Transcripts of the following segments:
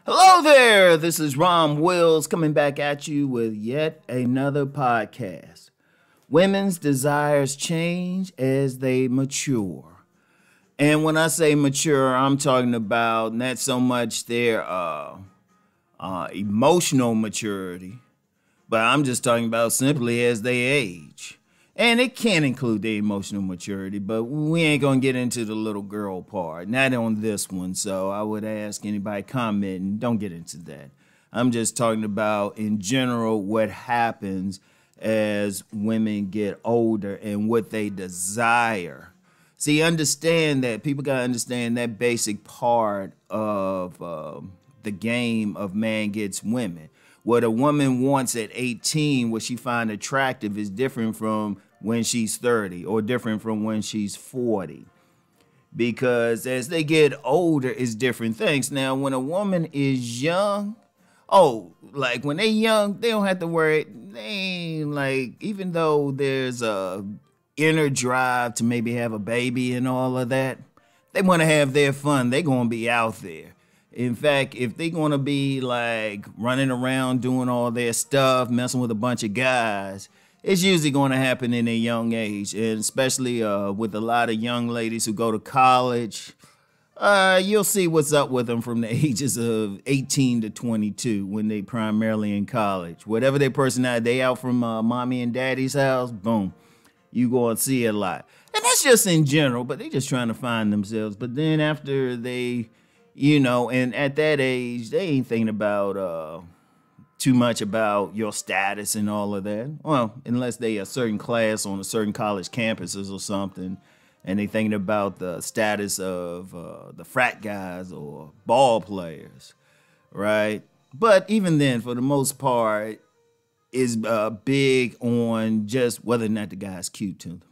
Hello there, this is Rom Wills coming back at you with yet another podcast. Women's desires change as they mature. And when I say mature, I'm talking about not so much their emotional maturity, but I'm just talking about simply as they age. And it can include their emotional maturity, but we ain't gonna get into the little girl part, not on this one. So I would ask anybody commenting, don't get into that. I'm just talking about in general what happens as women get older and what they desire. See, understand that people gotta understand that basic part of the game of man gets women. What a woman wants at 18, what she finds attractive, is different from when she's 30 or different from when she's 40. Because as they get older, it's different things. Now, when a woman is young, like when they young, they don't have to worry. They ain't like, even though there's a inner drive to maybe have a baby and all of that, they want to have their fun. They're going to be out there. In fact, if they're going to be like running around doing all their stuff, messing with a bunch of guys, it's usually going to happen in a young age. And especially with a lot of young ladies who go to college, you'll see what's up with them from the ages of 18 to 22 when they primarily in college. Whatever their personality, they out from mommy and daddy's house, boom, you going to see a lot. And that's just in general, but they just trying to find themselves. But then after they... and at that age, they ain't thinking about too much about your status and all of that. Well, unless they a certain class on a certain college campuses or something, and they thinking about the status of the frat guys or ball players, right? But even then, for the most part, is big on just whether or not the guy's cute to them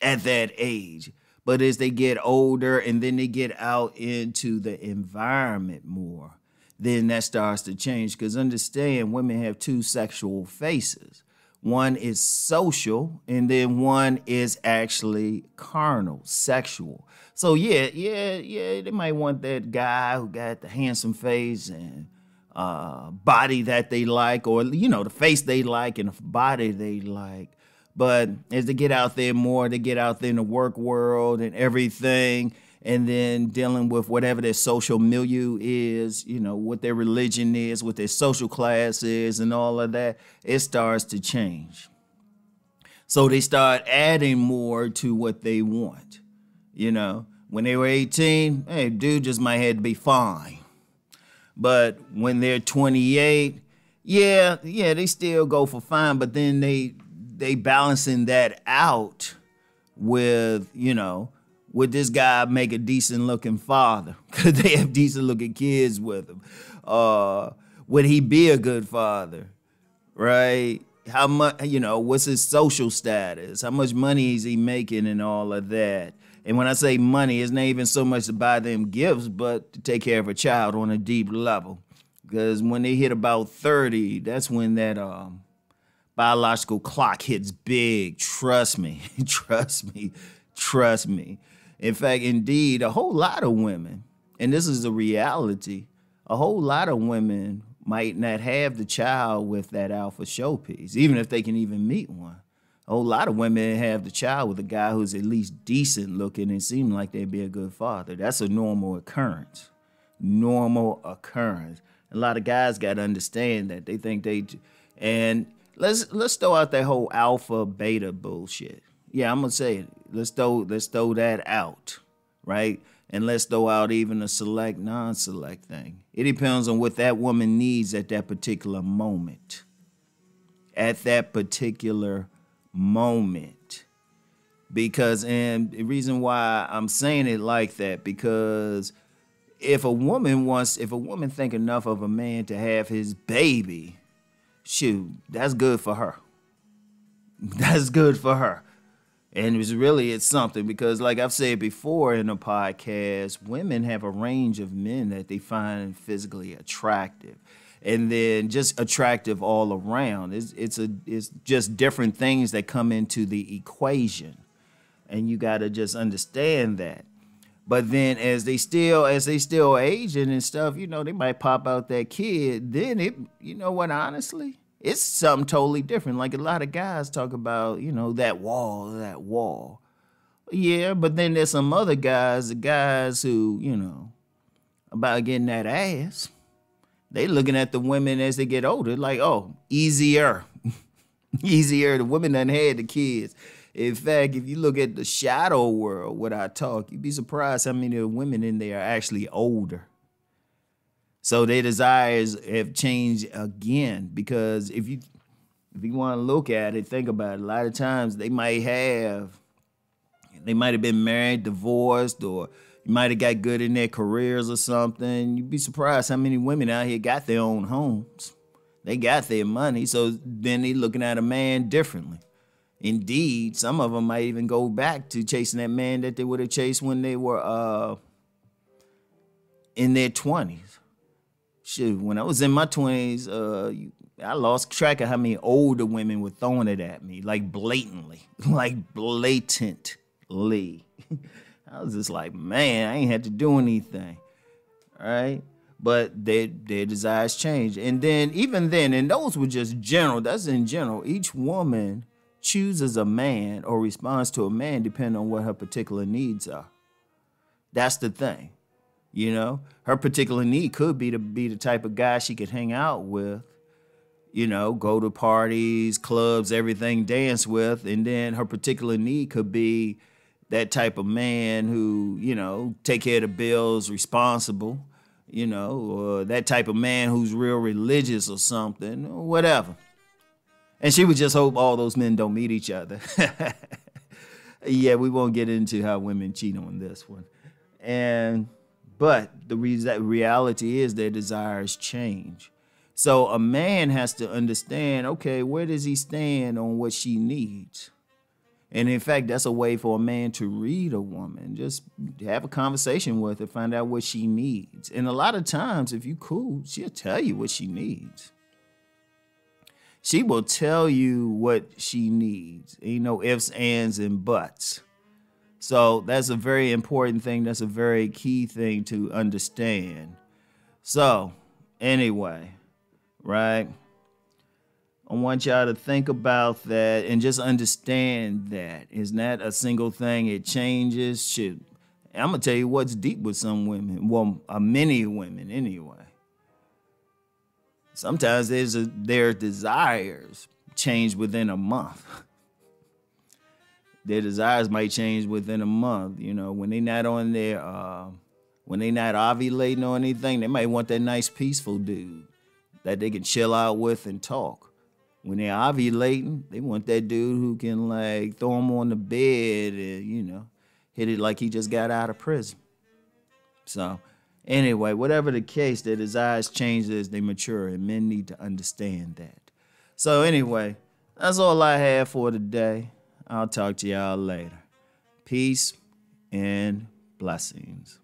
at that age. But as they get older and then they get out into the environment more, then that starts to change. Because understand, women have two sexual faces. One is social, and then one is actually carnal, sexual. So yeah, they might want that guy who got the handsome face and body that they like, or the face they like and the body they like. But as they get out there more, they get out there in the work world and everything, and then dealing with whatever their social milieu is, what their religion is, what their social class is, and all of that, it starts to change. So they start adding more to what they want. When they were 18, hey, dude just might have to be fine. But when they're 28, yeah, they still go for fine, but then they balancing that out with, would this guy make a decent looking father? Could they have decent looking kids with him? Would he be a good father? Right? How much, what's his social status? How much money is he making and all of that? And when I say money, it's not even so much to buy them gifts, but to take care of a child on a deep level. Because when they hit about 30, that's when that biological clock hits big. Trust me, trust me, trust me. In fact, indeed, a whole lot of women, and this is a reality, a whole lot of women might not have the child with that alpha showpiece, even if they can even meet one. A whole lot of women have the child with a guy who's at least decent looking and seem like they'd be a good father. That's a normal occurrence. Normal occurrence. A lot of guys got to understand that. They think and let's throw out that whole alpha beta bullshit. Yeah, I'm gonna say it. Let's throw that out, right? And let's throw out even a select, non-select thing. It depends on what that woman needs at that particular moment. At that particular moment. Because, and the reason why I'm saying it like that, because if a woman think enough of a man to have his baby, shoot, that's good for her. That's good for her. And it's something because, like I've said before in a podcast, women have a range of men that they find physically attractive. And then just attractive all around. It's just different things that come into the equation. And you got to just understand that. But then as they still aging and stuff, they might pop out that kid. Then honestly, it's something totally different. Like a lot of guys talk about, that wall. Yeah, but then there's some other guys, the guys who, about getting that ass. They looking at the women as they get older, like, oh, easier. Easier. The women done had the kids. In fact, if you look at the shadow world, what I talk, you'd be surprised how many of the women in there are actually older. So their desires have changed again, because if you want to look at it, think about it. A lot of times they might have been married, divorced, or you might have got good in their careers or something. You'd be surprised how many women out here got their own homes. They got their money, so then they looking at a man differently. Indeed, some of them might even go back to chasing that man that they would have chased when they were in their 20s. Shoot, when I was in my 20s, I lost track of how many older women were throwing it at me, like blatantly. I was just like, man, I ain't had to do anything, all right? But their desires change. And then, even then, and those were just general, that's in general, each woman chooses a man or responds to a man depending on what her particular needs are. That's the thing, Her particular need could be to be the type of guy she could hang out with, go to parties, clubs, everything, dance with. And then her particular need could be that type of man who, take care of the bills, responsible, or that type of man who's real religious or something, or whatever. And she would just hope all those men don't meet each other. Yeah, we won't get into how women cheat on this one. But the reality is their desires change. So a man has to understand, okay, where does he stand on what she needs? And in fact, that's a way for a man to read a woman. Just have a conversation with her, find out what she needs. And a lot of times, if you cool, she'll tell you what she needs. She will tell you what she needs. Ain't no ifs, ands, and buts. So that's a very important thing. That's a very key thing to understand. So anyway, right? I want y'all to think about that and just understand that. It's not a single thing. It changes. Shit. I'm going to tell you what's deep with some women. Well, many women anyway. Sometimes their desires change within a month. Their desires might change within a month. When they not on their, when they not ovulating or anything, they might want that nice peaceful dude that they can chill out with and talk. When they're ovulating, they want that dude who can throw them on the bed and, hit it like he just got out of prison. So anyway, whatever the case, their desires change as they mature, and men need to understand that. So anyway, that's all I have for today. I'll talk to y'all later. Peace and blessings.